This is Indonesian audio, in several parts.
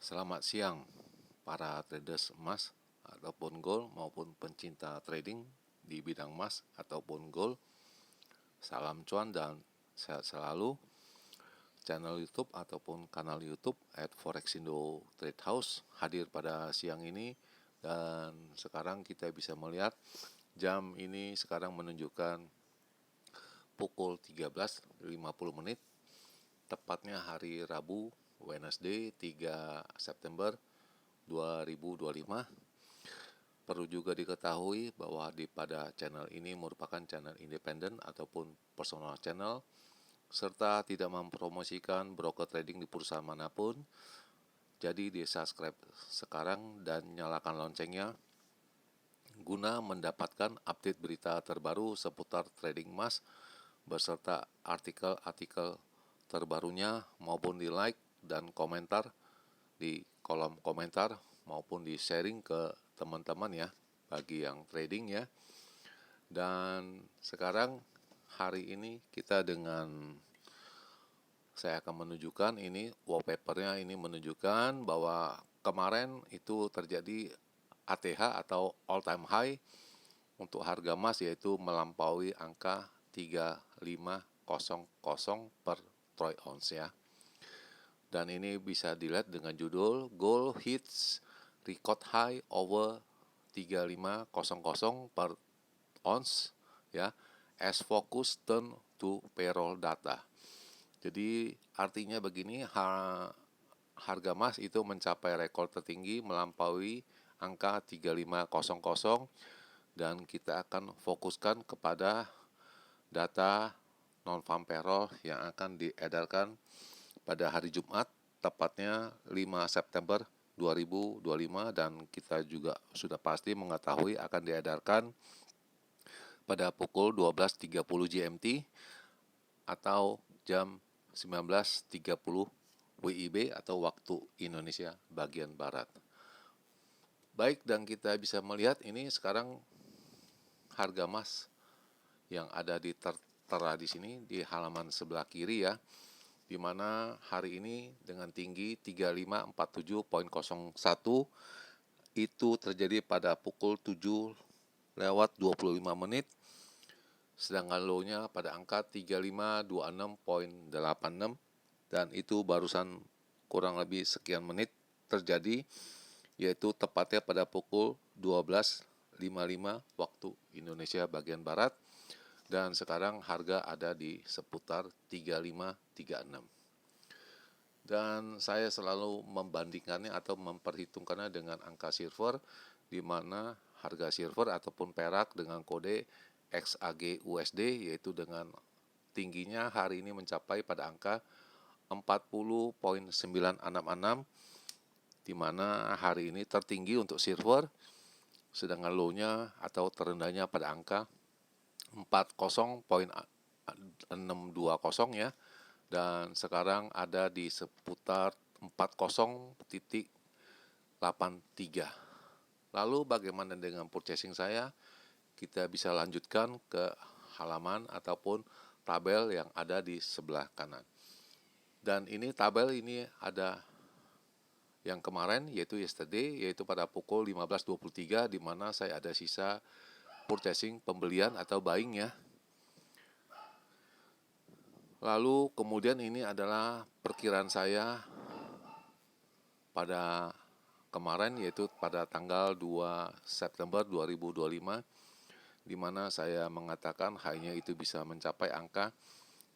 Selamat siang para traders emas ataupun gold maupun pencinta trading di bidang emas ataupun gold. Salam cuan dan sehat selalu. Channel YouTube ataupun kanal YouTube @forexindo Trade House hadir pada siang ini, dan sekarang kita bisa melihat jam ini sekarang menunjukkan pukul 13.50, tepatnya hari Rabu, Wednesday 3 September 2025. Perlu juga diketahui bahwa pada channel ini merupakan channel independen ataupun personal channel, serta tidak mempromosikan broker trading di perusahaan manapun. Jadi di subscribe sekarang dan nyalakan loncengnya guna mendapatkan update berita terbaru seputar trading emas beserta artikel-artikel terbarunya, maupun di like dan komentar di kolom komentar maupun di sharing ke teman-teman ya, bagi yang trading ya. Dan sekarang hari ini kita saya akan menunjukkan ini wallpapernya, ini menunjukkan bahwa kemarin itu terjadi ATH atau all time high untuk harga emas, yaitu melampaui angka 3500 per troy ounce ya. Dan ini bisa dilihat dengan judul Gold Hits Record High Over 3500 per ounce ya, as focus turn to payroll data. Jadi artinya begini, harga emas itu mencapai rekor tertinggi melampaui angka 3500, dan kita akan fokuskan kepada data non-farm payroll yang akan diedarkan pada hari Jumat, tepatnya 5 September 2025, dan kita juga sudah pasti mengetahui akan diedarkan pada pukul 12.30 GMT atau jam 19.30 WIB atau waktu Indonesia bagian Barat. Baik, dan kita bisa melihat ini sekarang harga emas yang ada tertera di sini di halaman sebelah kiri ya, di mana hari ini dengan tinggi 3547.01 itu terjadi pada pukul 7:25, sedangkan low-nya pada angka 3526.86, dan itu barusan kurang lebih sekian menit terjadi, yaitu tepatnya pada pukul 12.55 waktu Indonesia bagian Barat, dan sekarang harga ada di seputar 3536. Dan saya selalu membandingkannya atau memperhitungkannya dengan angka silver, di mana harga silver ataupun perak dengan kode XAG USD, yaitu dengan tingginya hari ini mencapai pada angka 40.966, di mana hari ini tertinggi untuk silver, sedangkan low-nya atau terendahnya pada angka 40.620 ya, dan sekarang ada di seputar 40.83. Lalu bagaimana dengan purchasing saya? Kita bisa lanjutkan ke halaman ataupun tabel yang ada di sebelah kanan. Dan ini tabel ini ada yang kemarin, yaitu yesterday, yaitu pada pukul 15.23, di mana saya ada sisa purchasing, pembelian atau buying ya. Lalu kemudian ini adalah perkiraan saya pada kemarin, yaitu pada tanggal 2 September 2025, di mana saya mengatakan high-nya itu bisa mencapai angka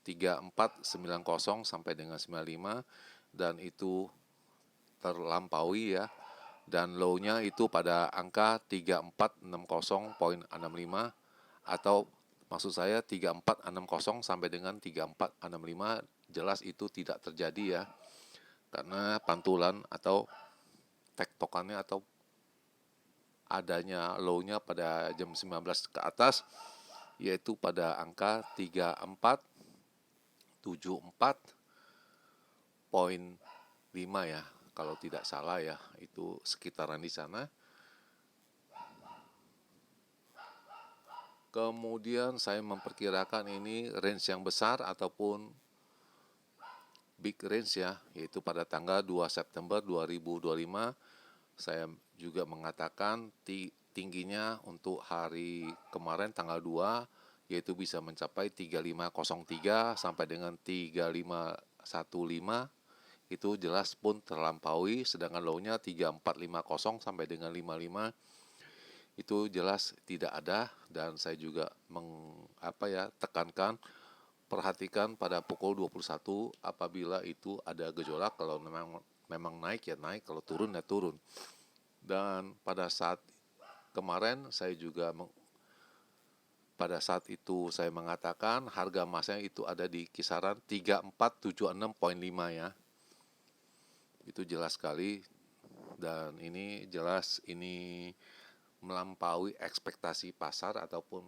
3490 sampai dengan 95, dan itu terlampaui ya, dan low-nya itu pada angka 3460.65, atau maksud saya 3460 sampai dengan 3465, jelas itu tidak terjadi ya, karena pantulan atau tektokannya atau adanya low-nya pada jam 19 ke atas, yaitu pada angka 3474.5 ya, kalau tidak salah ya, itu sekitaran di sana. Kemudian saya memperkirakan ini range yang besar ataupun big range ya, yaitu pada tanggal 2 September 2025 saya juga mengatakan tingginya untuk hari kemarin tanggal 2 yaitu bisa mencapai 3503 sampai dengan 3515, itu jelas pun terlampaui, sedangkan low-nya 3450 sampai dengan 55 itu jelas tidak ada. Dan saya juga tekankan, perhatikan pada pukul 21 apabila itu ada gejolak, kalau memang naik ya naik, kalau turun ya turun. Dan pada saat kemarin pada saat itu saya mengatakan harga emasnya itu ada di kisaran 3476.5 ya. Itu jelas sekali, dan ini jelas ini melampaui ekspektasi pasar ataupun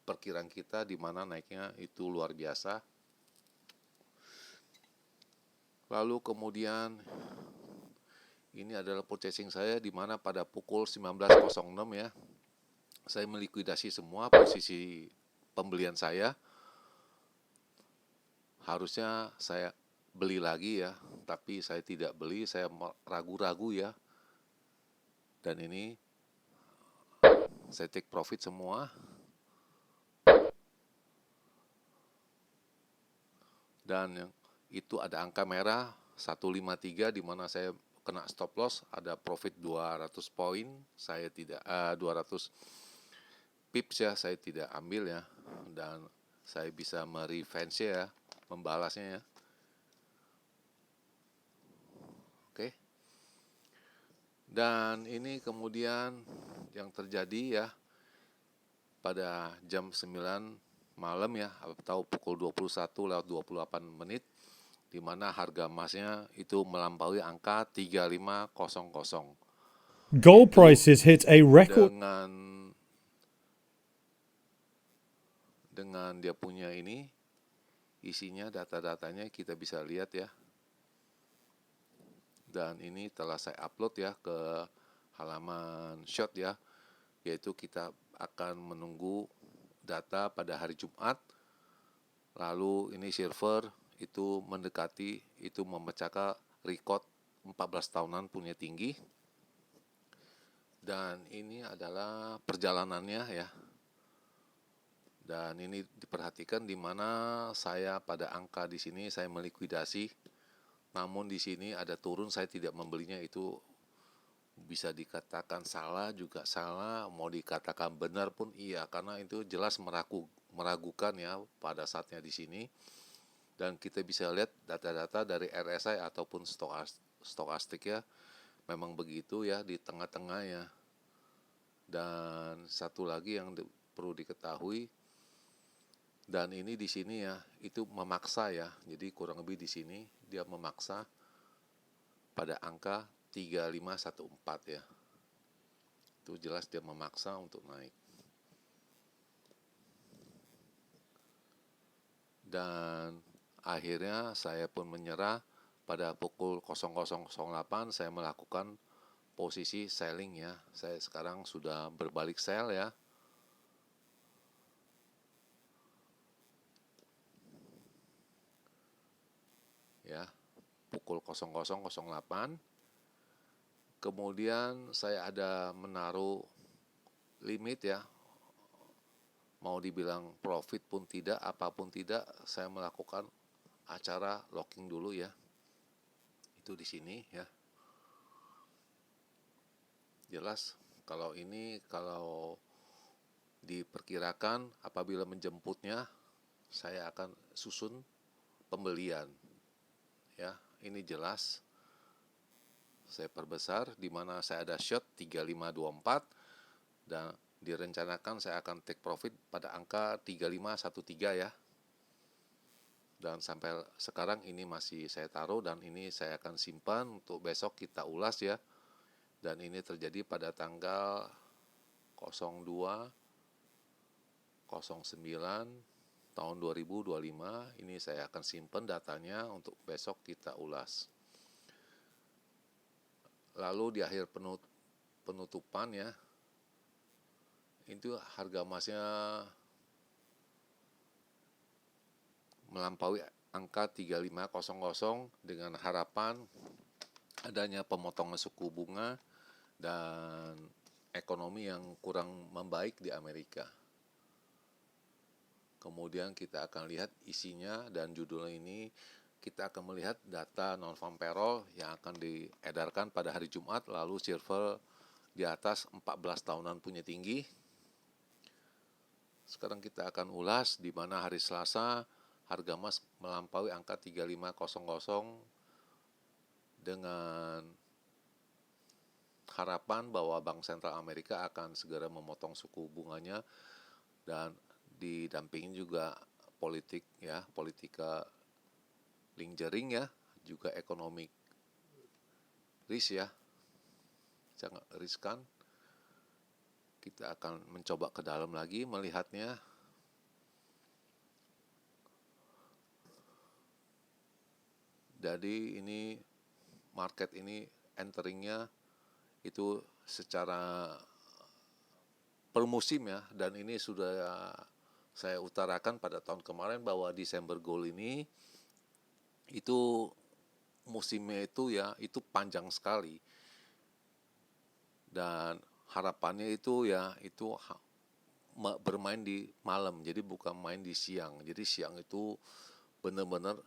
perkiraan kita, di mana naiknya itu luar biasa. Lalu kemudian ini adalah purchasing saya, di mana pada pukul 19.06 ya saya melikuidasi semua posisi pembelian saya. Harusnya saya beli lagi ya, tapi saya tidak beli, saya ragu-ragu ya. Dan ini saya take profit semua. Dan itu ada angka merah 153 di mana saya kena stop loss, ada profit 200 poin, saya tidak 200 pips ya, saya tidak ambil ya, dan saya bisa merevenge ya, membalasnya ya. Oke. Dan ini kemudian yang terjadi ya pada jam 9 malam ya, atau pukul 21:28, di mana harga emasnya itu melampaui angka 3500. Gold prices hit a record. Dengan dia punya ini isinya, data-datanya kita bisa lihat ya. Dan ini telah saya upload ya ke halaman short ya, yaitu kita akan menunggu data pada hari Jumat. Lalu ini server itu mendekati, itu memecahkan record 14 tahunan punya tinggi. Dan ini adalah perjalanannya ya. Dan ini diperhatikan di mana saya pada angka di sini saya melikuidasi. Namun di sini ada turun, saya tidak membelinya. Itu bisa dikatakan salah juga salah, mau dikatakan benar pun iya, karena itu jelas meragukan ya pada saatnya di sini. Dan kita bisa lihat data-data dari RSI ataupun stokastik ya, memang begitu ya, di tengah-tengah ya. Dan satu lagi yang perlu diketahui, dan ini di sini ya, itu memaksa ya. Jadi kurang lebih di sini dia memaksa pada angka 3514 ya. Itu jelas dia memaksa untuk naik. Dan akhirnya saya pun menyerah pada pukul 00.08, saya melakukan posisi selling ya. Saya sekarang sudah berbalik sell ya. Ya, pukul 00.08. Kemudian saya ada menaruh limit ya. Mau dibilang profit pun tidak, apapun tidak, saya melakukan acara locking dulu ya. Itu di sini ya. Jelas kalau ini, kalau diperkirakan apabila menjemputnya, saya akan susun pembelian ya. Ini jelas saya perbesar, di mana saya ada short 3524, dan direncanakan saya akan take profit pada angka 3513 ya. Dan sampai sekarang ini masih saya taruh, dan ini saya akan simpan untuk besok kita ulas ya. Dan ini terjadi pada tanggal 02/09 tahun 2025. Ini saya akan simpan datanya untuk besok kita ulas. Lalu di akhir penutupan ya, itu harga emasnya melampaui angka 3500 dengan harapan adanya pemotongan suku bunga dan ekonomi yang kurang membaik di Amerika. Kemudian kita akan lihat isinya dan judul ini kita akan melihat data non-farm payroll yang akan diedarkan pada hari Jumat, lalu silver di atas 14 tahunan punya tinggi. Sekarang kita akan ulas di mana hari Selasa harga emas melampaui angka 3500 dengan harapan bahwa Bank Sentral Amerika akan segera memotong suku bunganya dan didampingi juga politika lingering ya, juga ekonomi risk ya, sangat riskan. Kita akan mencoba ke dalam lagi melihatnya. Jadi ini market ini enteringnya itu secara per musim ya, dan ini sudah saya utarakan pada tahun kemarin bahwa December Gold ini itu musimnya itu ya itu panjang sekali, dan harapannya itu ya itu bermain di malam, jadi bukan main di siang. Jadi siang itu benar-benar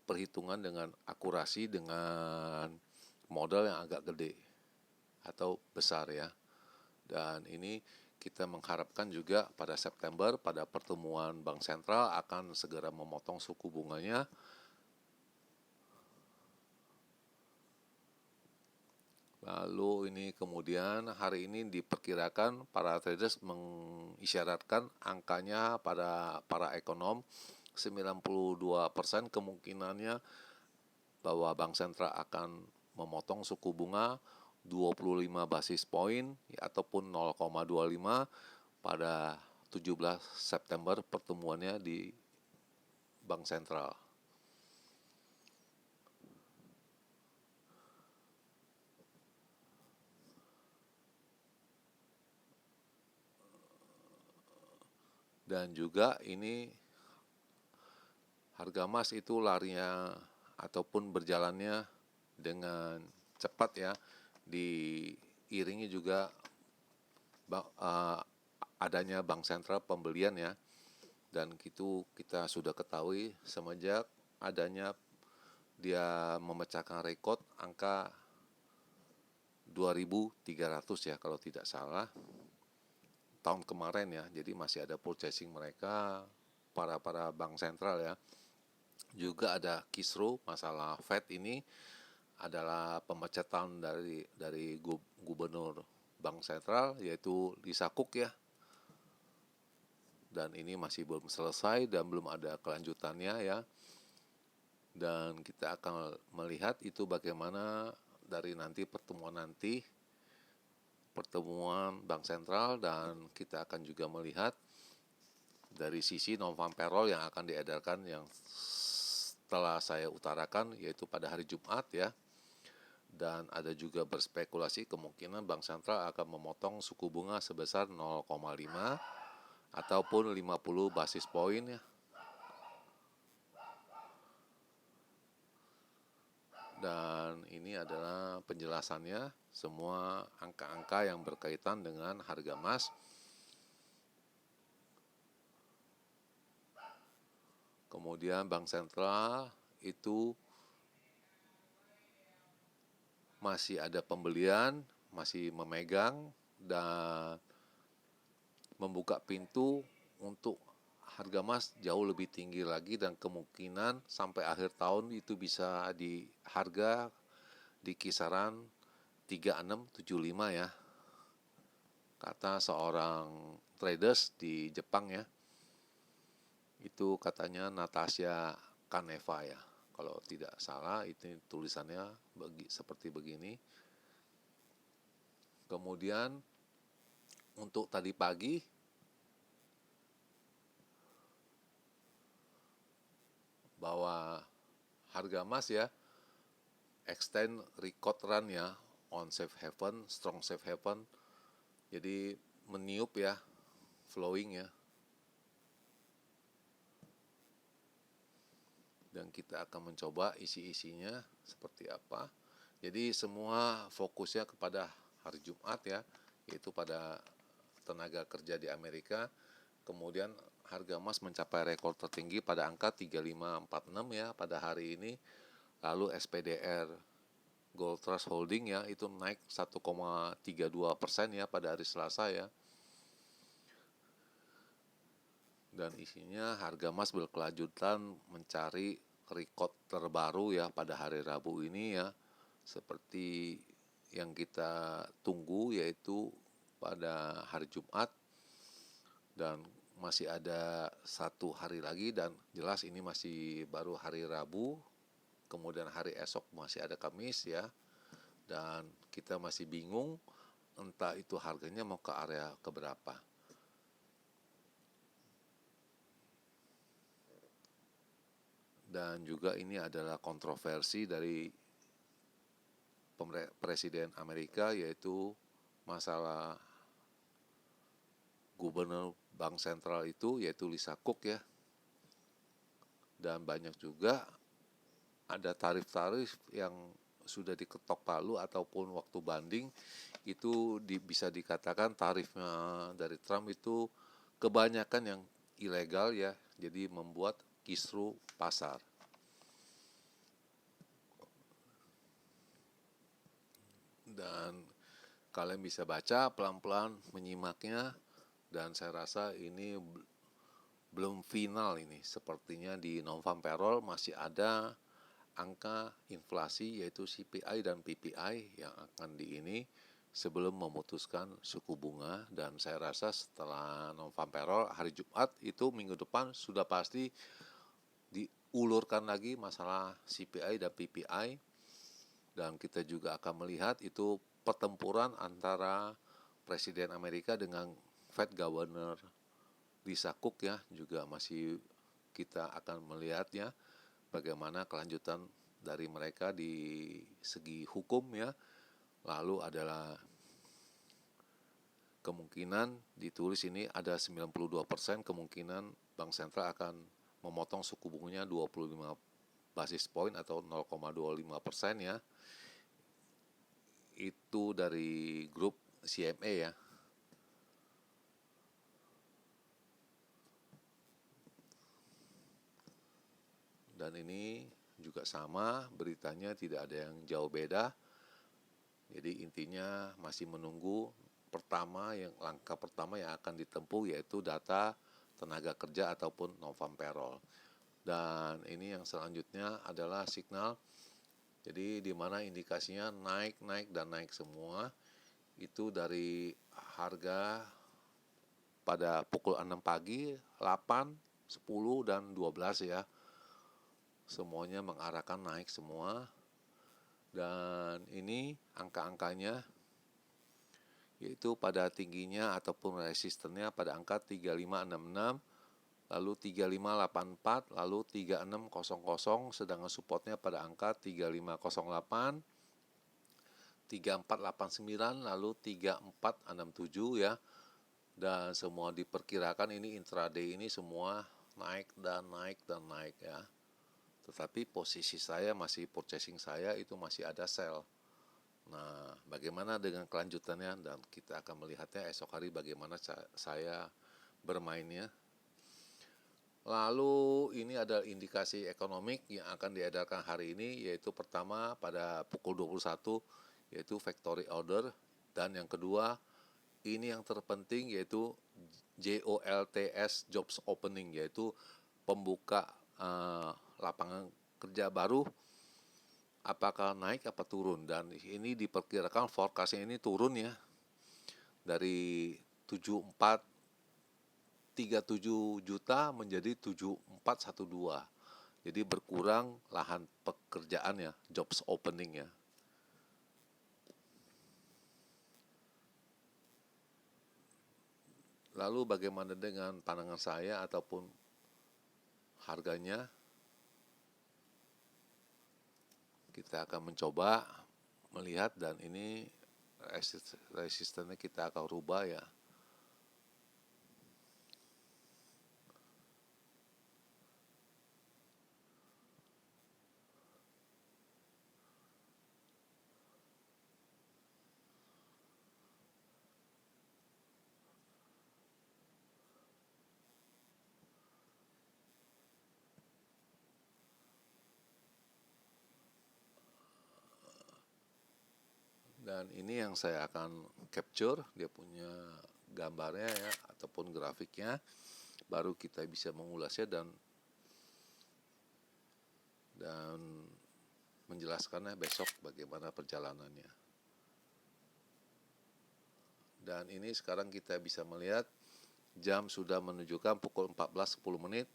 perhitungan dengan akurasi dengan modal yang agak gede atau besar ya. Dan ini kita mengharapkan juga pada September pada pertemuan Bank Sentral akan segera memotong suku bunganya. Lalu ini kemudian hari ini diperkirakan para traders mengisyaratkan angkanya pada para ekonom 92% kemungkinannya bahwa Bank Sentral akan memotong suku bunga 25 basis poin ataupun 0,25 pada 17 September pertemuannya di Bank Sentral. Dan juga ini harga emas itu larinya ataupun berjalannya dengan cepat ya, diiringi juga adanya Bank Sentral pembelian ya, dan itu kita sudah ketahui semenjak adanya dia memecahkan rekor angka 2.300 ya kalau tidak salah tahun kemarin ya. Jadi masih ada purchasing mereka para bank sentral ya. Juga ada kisru masalah Fed ini adalah pemecatan dari gubernur Bank Sentral yaitu Lisa Cook ya. Dan ini masih belum selesai dan belum ada kelanjutannya ya. Dan kita akan melihat itu bagaimana dari nanti pertemuan Bank Sentral, dan kita akan juga melihat dari sisi non-farm payroll yang akan diedarkan yang telah saya utarakan yaitu pada hari Jumat ya. Dan ada juga berspekulasi kemungkinan Bank Sentral akan memotong suku bunga sebesar 0,5 ataupun 50 basis poin ya. Dan ini adalah penjelasannya, semua angka-angka yang berkaitan dengan harga emas. Kemudian Bank Sentral itu masih ada pembelian, masih memegang dan membuka pintu untuk harga emas jauh lebih tinggi lagi, dan kemungkinan sampai akhir tahun itu bisa di harga di kisaran 3675 ya, kata seorang traders di Jepang ya, itu katanya Natasha Kaneva ya kalau tidak salah, itu tulisannya seperti begini. Kemudian untuk tadi pagi bahwa harga emas ya extend record run ya on safe haven, strong safe haven, jadi meniup ya, flowing ya. dan kita akan mencoba isi-isinya seperti apa. Jadi semua fokusnya kepada hari Jumat ya, yaitu pada tenaga kerja di Amerika. Kemudian harga emas mencapai rekor tertinggi pada angka 3546 ya pada hari ini. Lalu SPDR Gold Trust Holding ya itu naik 1,32% ya pada hari Selasa ya. Dan isinya harga emas berkelanjutan mencari rekor terbaru ya pada hari Rabu ini ya. Seperti yang kita tunggu yaitu pada hari Jumat, dan masih ada satu hari lagi, dan jelas ini masih baru hari Rabu, kemudian hari esok masih ada Kamis ya, dan kita masih bingung entah itu harganya mau ke area keberapa. Dan juga ini adalah kontroversi dari Presiden Amerika, yaitu masalah gubernur bank sentral itu, yaitu Lisa Cook ya. Dan banyak juga ada tarif-tarif yang sudah diketok palu ataupun waktu banding itu bisa dikatakan tarifnya dari Trump itu kebanyakan yang ilegal ya, jadi membuat kisru pasar. Dan kalian bisa baca pelan-pelan menyimaknya, dan saya rasa ini belum final ini. Sepertinya di non-farm payroll masih ada angka inflasi yaitu CPI dan PPI yang akan sebelum memutuskan suku bunga. Dan saya rasa setelah non-farm payroll hari Jumat itu minggu depan sudah pasti diulurkan lagi masalah CPI dan PPI. Dan kita juga akan melihat itu pertempuran antara Presiden Amerika dengan Fed Governor Lisa Cook ya, juga masih kita akan melihatnya bagaimana kelanjutan dari mereka di segi hukum ya. Lalu adalah kemungkinan ditulis ini ada 92% kemungkinan Bank Sentral akan memotong suku bunganya 25 basis point atau 0,25% ya. Itu dari grup CME ya. Dan ini juga sama, beritanya tidak ada yang jauh beda. Jadi intinya masih menunggu langkah pertama yang akan ditempuh yaitu data tenaga kerja ataupun non-farm payroll. Dan ini yang selanjutnya adalah signal. Jadi di mana indikasinya naik dan naik semua. Itu dari harga pada pukul 6 pagi, 8, 10 dan 12 ya. Semuanya mengarahkan naik semua. Dan ini angka-angkanya yaitu pada tingginya ataupun resistennya pada angka 3566, lalu 3584, lalu 3600, sedangkan supportnya pada angka 3508, 3489, lalu 3467 ya. Dan semua diperkirakan ini intraday ini semua naik dan naik ya. Tetapi posisi saya masih purchasing saya itu masih ada sell. Nah, bagaimana dengan kelanjutannya, dan kita akan melihatnya esok hari bagaimana saya bermainnya. Lalu ini adalah indikasi ekonomik yang akan diedarkan hari ini, yaitu pertama pada pukul 21 yaitu factory order, dan yang kedua ini yang terpenting yaitu JOLTS jobs opening, yaitu pembuka lapangan kerja baru, apakah naik apa turun. Dan ini diperkirakan forecastnya ini turun ya, dari 7437 juta menjadi 7412. Jadi berkurang lahan pekerjaan ya, jobs opening ya. Lalu bagaimana dengan pandangan saya ataupun harganya? Kita akan mencoba melihat, dan ini resistennya kita akan rubah ya. Dan ini yang saya akan capture, dia punya gambarnya ya ataupun grafiknya, baru kita bisa mengulasnya dan menjelaskannya besok bagaimana perjalanannya. Dan ini sekarang kita bisa melihat jam sudah menunjukkan pukul 14.10,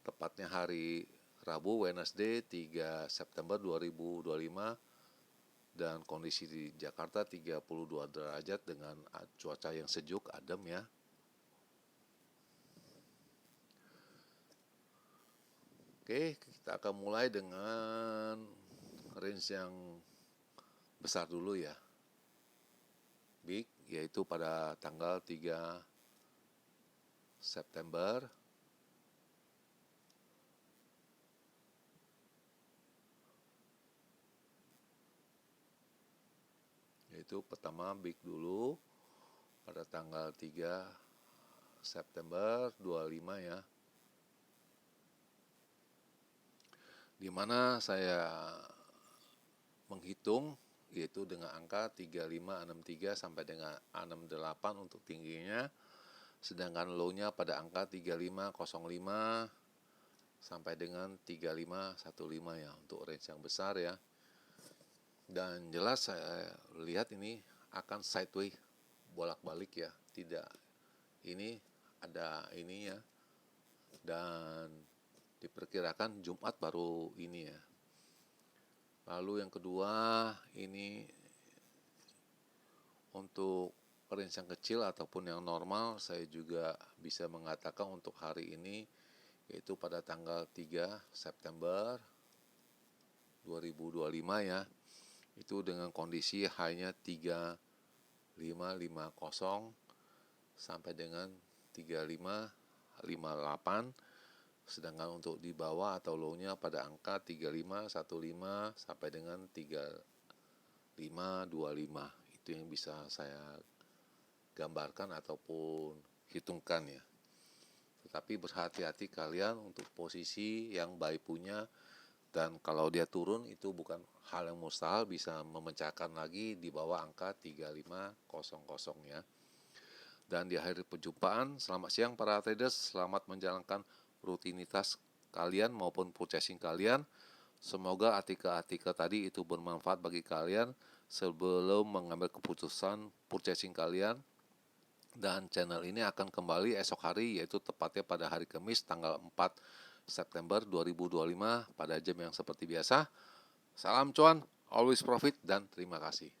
tepatnya hari Rabu Wednesday 3 September 2025, dan kondisi di Jakarta 32 derajat dengan cuaca yang sejuk, adem ya. Oke, kita akan mulai dengan range yang besar dulu ya. Big, yaitu pada tanggal 3 September. Yaitu pertama big dulu pada tanggal 3 September 25 ya. Di mana saya menghitung yaitu dengan angka 3563 sampai dengan 68 untuk tingginya, sedangkan low-nya pada angka 3505 sampai dengan 3515 ya untuk range yang besar ya. Dan jelas saya lihat ini akan sideways bolak-balik ya, tidak ini ada ini ya, dan diperkirakan Jumat baru ini ya. Lalu yang kedua, ini untuk range yang kecil ataupun yang normal, saya juga bisa mengatakan untuk hari ini yaitu pada tanggal 3 September 2025 ya, itu dengan kondisi hanya 3550 sampai dengan 3558, sedangkan untuk di bawah atau low-nya pada angka 3515 sampai dengan 3525. Itu yang bisa saya gambarkan ataupun hitungkan ya. Tetapi berhati-hati kalian untuk posisi yang buy punya, dan kalau dia turun itu bukan hal yang mustahil bisa memecahkan lagi di bawah angka 3500 ya. Dan di akhir perjumpaan, selamat siang para traders, selamat menjalankan rutinitas kalian maupun purchasing kalian. Semoga artikel-artikel tadi itu bermanfaat bagi kalian sebelum mengambil keputusan purchasing kalian. Dan channel ini akan kembali esok hari, yaitu tepatnya pada hari Kamis tanggal 4 September 2025 pada jam yang seperti biasa. Salam cuan, always profit, dan terima kasih.